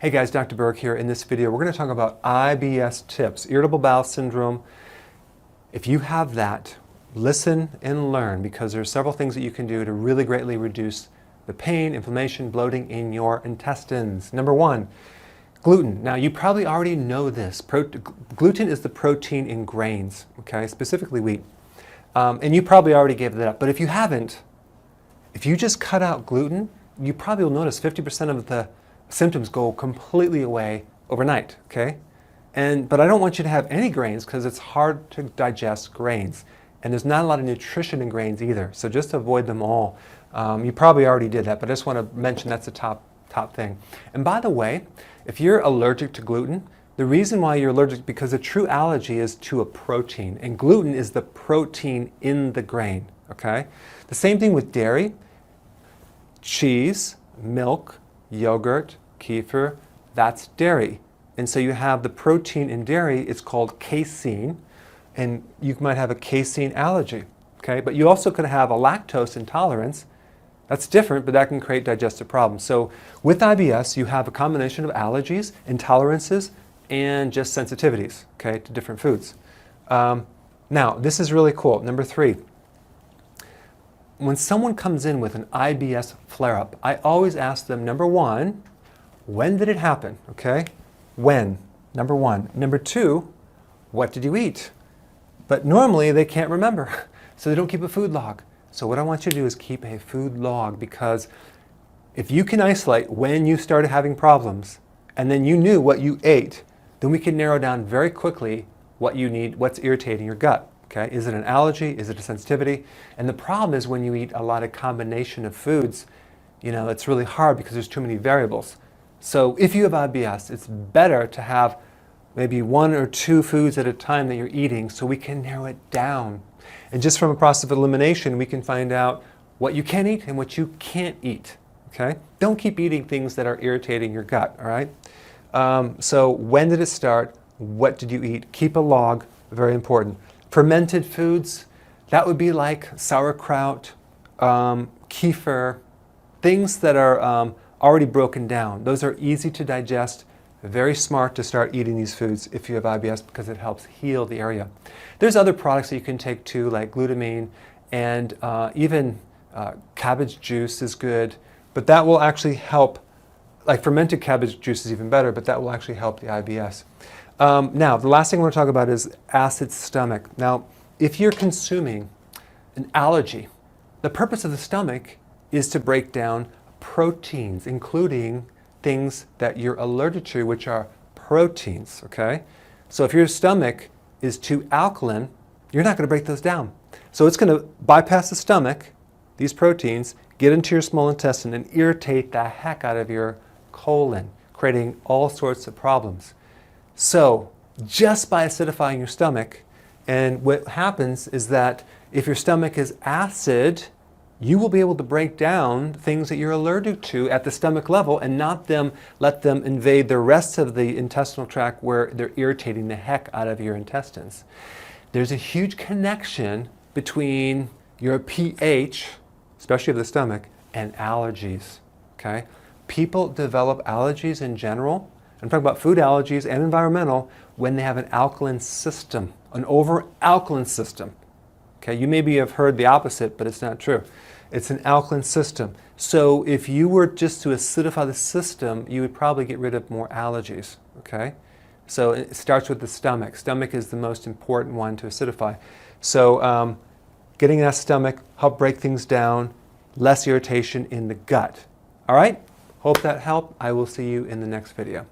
Hey guys, Dr. Berg here. In this video, we're going to talk about IBS tips, irritable bowel syndrome. If you have that, listen and learn, because there are several things that you can do to really greatly reduce the pain, inflammation, bloating in your intestines. Number one, gluten. Now, you probably already know this. Gluten is the protein in grains, okay, specifically wheat. And you probably already gave that up. But if you haven't, if you just cut out gluten, you probably will notice 50% of the symptoms go completely away overnight, okay? But I don't want you to have any grains because it's hard to digest grains. And there's not a lot of nutrition in grains either, so just avoid them all. You probably already did that, but I just want to mention that's the top thing. And by the way, if you're allergic to gluten, the reason why you're allergic because a true allergy is to a protein, and gluten is the protein in the grain, okay? The same thing with dairy, cheese, milk, yogurt, kefir, that's dairy. And so you have the protein in dairy, it's called casein, and you might have a casein allergy, okay? But you also could have a lactose intolerance. That's different, but that can create digestive problems. So with IBS, you have a combination of allergies, intolerances, and just sensitivities, okay, to different foods. Now, this is really cool. Number three, when someone comes in with an IBS flare-up, I always ask them, number one, when did it happen, okay? When, number one. Number two, what did you eat? But normally they can't remember, so they don't keep a food log. So what I want you to do is keep a food log, because if you can isolate when you started having problems and then you knew what you ate, then we can narrow down very quickly what you need, what's irritating your gut. Okay? Is it an allergy? Is it a sensitivity? And the problem is when you eat a lot of combination of foods, it's really hard because there's too many variables. So if you have IBS, it's better to have maybe one or two foods at a time that you're eating so we can narrow it down. And just from a process of elimination, we can find out what you can eat and what you can't eat. Okay? Don't keep eating things that are irritating your gut, all right? So when did it start? What did you eat? Keep a log, very important. Fermented foods, that would be like sauerkraut, kefir, things that are already broken down. Those are easy to digest, very smart to start eating these foods if you have IBS because it helps heal the area. There's other products that you can take too, like glutamine, and even cabbage juice is good, but that will actually help. Like fermented cabbage juice is even better, but that will actually help the IBS. Now, the last thing I want to talk about is acid stomach. Now, if you're consuming an allergy, the purpose of the stomach is to break down proteins, including things that you're allergic to, which are proteins, okay? So if your stomach is too alkaline, you're not going to break those down. So it's going to bypass the stomach, these proteins, get into your small intestine and irritate the heck out of your colon, creating all sorts of problems. So just by acidifying your stomach, and what happens is that if your stomach is acid, you will be able to break down things that you're allergic to at the stomach level and not let them invade the rest of the intestinal tract where they're irritating the heck out of your intestines. There's a huge connection between your pH, especially of the stomach, and allergies, okay? People develop allergies in general, I'm talking about food allergies and environmental, when they have an alkaline system, an over-alkaline system. Okay, you maybe have heard the opposite, but it's not true. It's an alkaline system. So if you were just to acidify the system, you would probably get rid of more allergies, okay? So it starts with the stomach. Stomach is the most important one to acidify. So getting that stomach, help break things down, less irritation in the gut. All right? Hope that helped. I will see you in the next video.